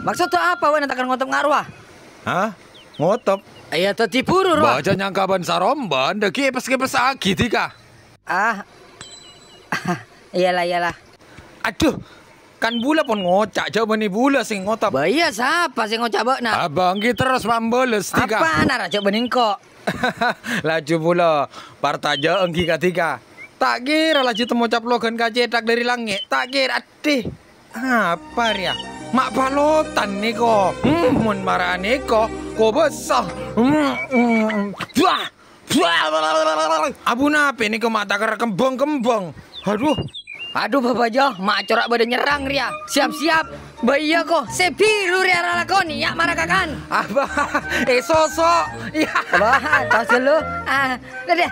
Maksud tu apa wan takkan ngotop ngarwah? Hah? Ngotop? Ayah tu tipuru roh. Baca nyangka ban saromban, deki pas sakit tika. Ah. Iyalah. Aduh, kan bula pun ngocak, coba nih bula sing ngotop. Bahaya siapa sing ngocak bak nak? Abang kita terus mambeles tika. Apa nak cak beningkok? Laju pula, partaja engki katika. Tak kira laju temu caplogan kacetak dari langit. Tak kira, adih. Apa ria? Mak balotan nih kok. Mun marah nih kok besar. Abu nape nih kok mata kera kembang. Aduh Bapak Jo, mak corak pada nyerang ria. Siap-siap. Bahaya kok, sepiru ria lakoni ya marakakan. Abah, sosok. Ya. Abah, tas dulu. Dadah.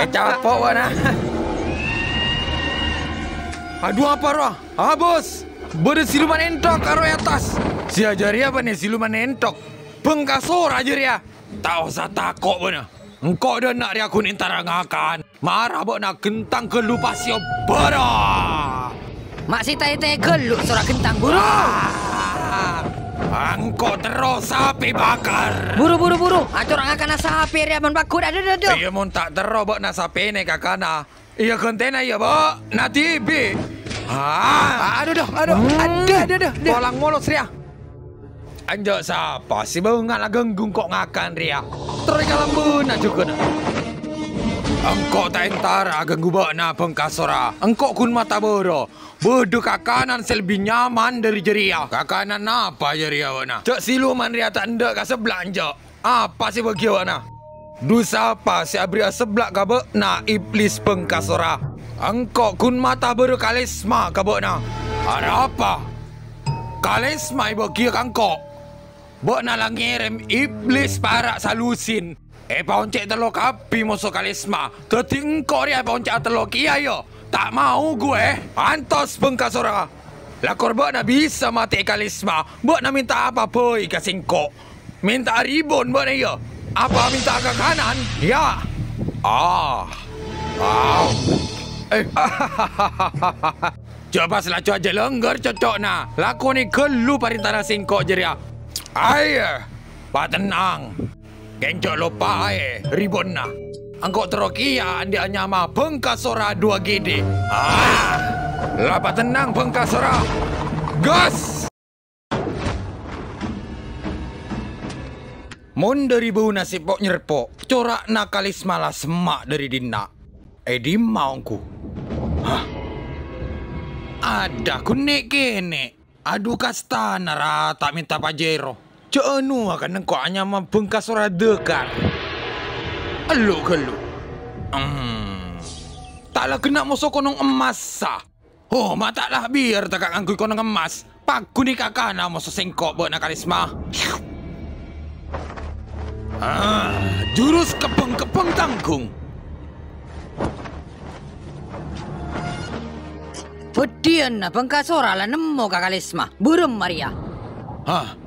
Capok wana. Aduh apa roh? Bos. Bode siluman entok karo atas. Si ajari apa nih siluman entok? Bengkasor aja ria. Tak usah takut bener. Engkau dah nak ria kuning tarangakan. Marah bok nak kentang kelupasio bara. Mak si tai geluk suara kentang buru. Engkau terus sapi bakar. Buru. Acor akan sapi ria mon bakut ada. Iya mon tak terus bok nak sapi ne kakana. Iya kontena iya bok. Na TV. Aduh. Ada. Kolang molos ria. Anjak siapa si bengal genggung kok ngakan ria. Terus kalambun nak juga nak. Engkau tak entara ganggu bakna pengkasora. Engkau kun mata boro. Bodoh kakanan selebih nyaman dari jeria. Kakanan apa jeria wana? Cak siluman ria tak ndak ka sebelah anjak. Apa sih bagi wana? Dusa apa si abria sebelah ka bakna iblis pengkasora. Engkau kun mata boro kalisma ka bakna. Ada apa? Kalisma bagi engkau. Bakna lang ngirim iblis parak salusin. Pauncek telok api musuh kalisma. Teti engkau ria pauncek telok iya yo. Tak mau gue. Antos pengkasora. Lakor bakna bisa mati kalisma. Bakna minta apa boy kasingko. Minta ribon bakna yo. Apa minta ke kanan? Ya. Coba selacu aja lenggar cocok na. Laku ni kelu parintana singko jeria. Ayah. Pak tenang. Kencok lupa ribon na. Angkau terokia andi anyama pengkasora 2 GD. Lapa tenang pengkasora. Gas! Mon dari bau nasi pok nyerpok. Corak nakalis malah semak dari dina. Di maungku. Ada kunek kene. Aduh kastana rata minta pajero. Cenu akan engkau hanya membengkas ora dekar. Elu. Taklah kena musuh konong emas sah. Mataklah biar takak angkui konong emas. Paku ni kakana musuh sengkok buat nakalisma. Jurus kepeng tanggung. Pedian na pengkasora lah nemu kakalisma. Burung Maria.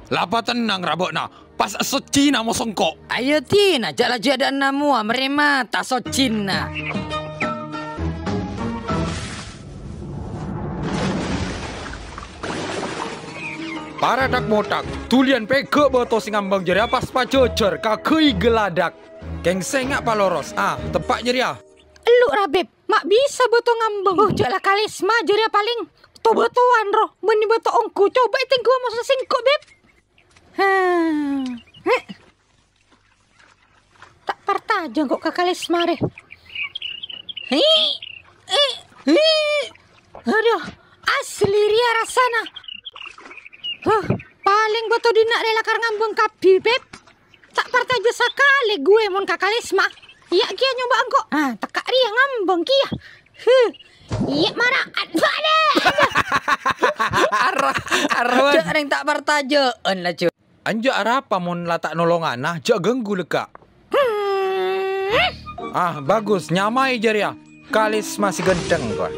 Lapa tenang rabokna. Pas socina mo songkok. Ayo tina, jala jada namua meremata socina. Para dak motak, tulian peke boto singambang jeria pas pacocer kakui geladak. Keng sengak paloros. Tepak jeria. Lu Rabeb, mak bisa boto ngambang. Jala kalisma jeria paling. To botoan roh, beni boto ongku. Coba iting gua mau singkok beb. Tak partaja kok kakalis mare. Aduh, asli ria rasana. Paling boto dinak rela kar ngambung kapi beb. Tak partaja sekali gue mon kakalisma. Iya kia nyoba engko. Tekak ria ngambung kia. Iya marah. Arwah. Jarang tak partajaan lah cuy. Anja apa mon latak nolongan jak ganggu leka. Bagus nyamai jeria. Kalis masih genteng kok.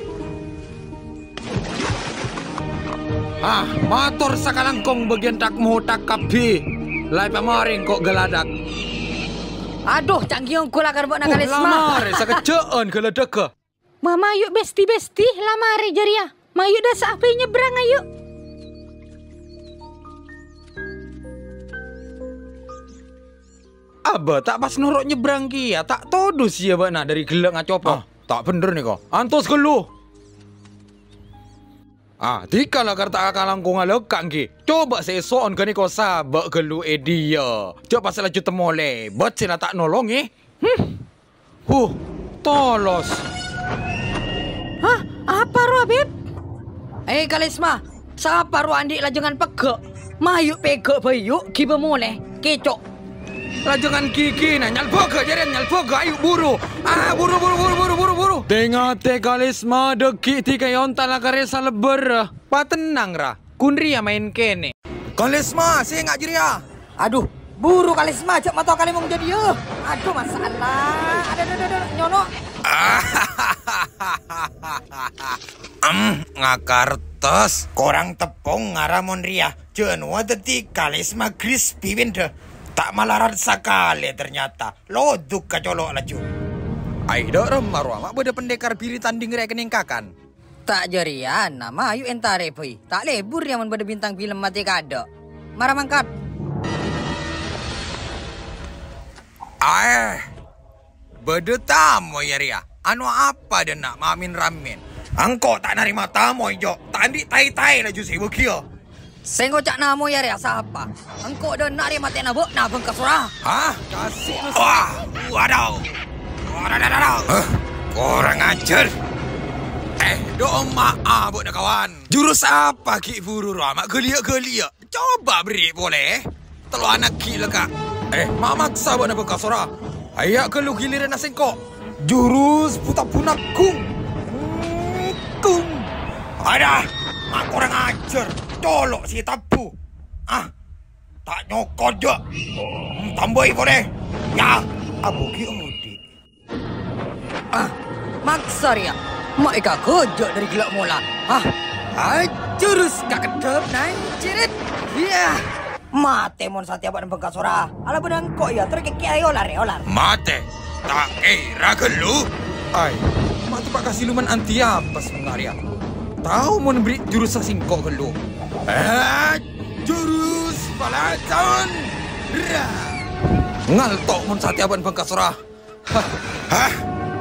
Motor sakalangkong bagian tak mau tak kapi. Lai pamaring kok geladak. Aduh, canggih aku lah karbon nakalisma. Lamare sakecaan geladak ke. Mama yuk besti lamare jeria. Mayu dah sapi nyebrang ayo. Aba tak pas norok nyebrang kia, tak todus ya bak nak dari gelak ngacopo. Tak bener nih kok. Antos gelu. Tika lah karta akalang ko ngalekang ki. Coba sesoon ka ni ko sabak gelu dia. Coba pasal laju temole. Bot sila tak nolong tolos. Hah? Apa ro, Beb? Kalisma, siapa ro andik lajangan pegak? Mayuk pegak bayuk, kiba moleh, kecok. Lajangan kiki na nyalpoga jaren nyalpoga ayo buru. Buru. Tengate Kalisma deki ti kayon tala karesa leber. Patenang ra. Kunri ya main kene. Kalisma sih ngak jiria. Aduh, buru Kalisma cak mata kali mau jadi ya. Aduh masalah. Ada nyono. Ngakartos korang tepung ngaramon ria. Jenua detik Kalisma crispy winda. Tak malaran sakale ternyata. Loduk kacolok laju. Ai dorem marwa mak beda pendekar biri tanding rekening kakan. Tak jarian, nama ayu entare boy. Tak lebur yang beda bintang film mati kada. Marah mangkat. Beda tamu ya ria. Anu apa dan nak mamin ramen. Angko tak narima tamu jo. Tak andik tai laju sibuk kia. Sengko cak namo ya ria siapa? Engkau dah nak ria mati nabok na bengkas surah. Hah? Kasih lu. Wadaw. Kurang ajar. Doa maaf buat kawan. Jurus apa ki buru mak gelia. Coba beri boleh. Telo anak gila kak. Mak maksa buat nak bekas ora. Ayak ke lu giliran asengko. Jurus putak-punak kung. Ada. Mak kurang ajar. Colok si tabu. Tak nyokot je. Tambah boleh. Ya. Abu ki odi. Maksa ria. Mak ika gojok dari gelak mola. Jurus kak kedep nanjirit. Ya. Mate mon satya buat bengkas ora. Ala bedang kok ya terkeki olar. Mate. Tak kira gelu. Mak tu pak kasih luman anti apa sebenarnya. Tahu mon beri jurus singkok gelu. Jurus palacan. Ngaltok mon satya buat bengkas ora.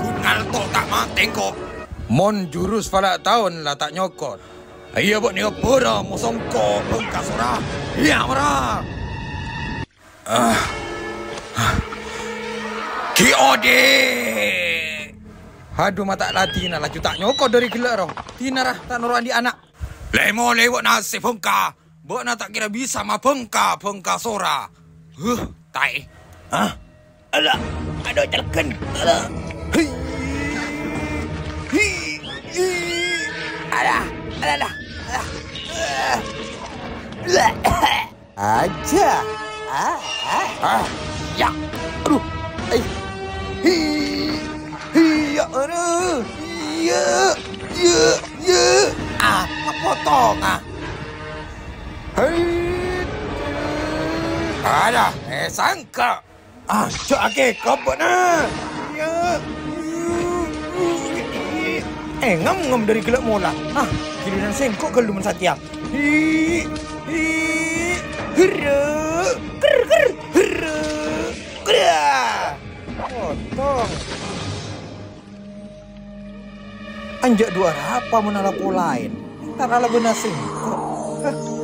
Ngaltok tak mati kok. Mon jurus pada tahun lah tak nyokot. Iya buat ni apa musongko bengkas ora. Ya mara. Kiode. Aduh mata latina laju tak nyokot dari gelak roh. Tina rah tak nuruan di anak. Lemo lewat nasi bengka. Buat nak tak kira bisa ma bengka sora. Tai. Alah, ada celken. Alah. Aja. Ya. Aduh. Ya aduh. Ya. Potong Ada. Sangka. Cok ake kau na. Ya. Ngam dari gelak mola. Giliran sengkok ke lumen satya. Potong. Anjak dua apa menala lain. Ntar ala benar sengkok.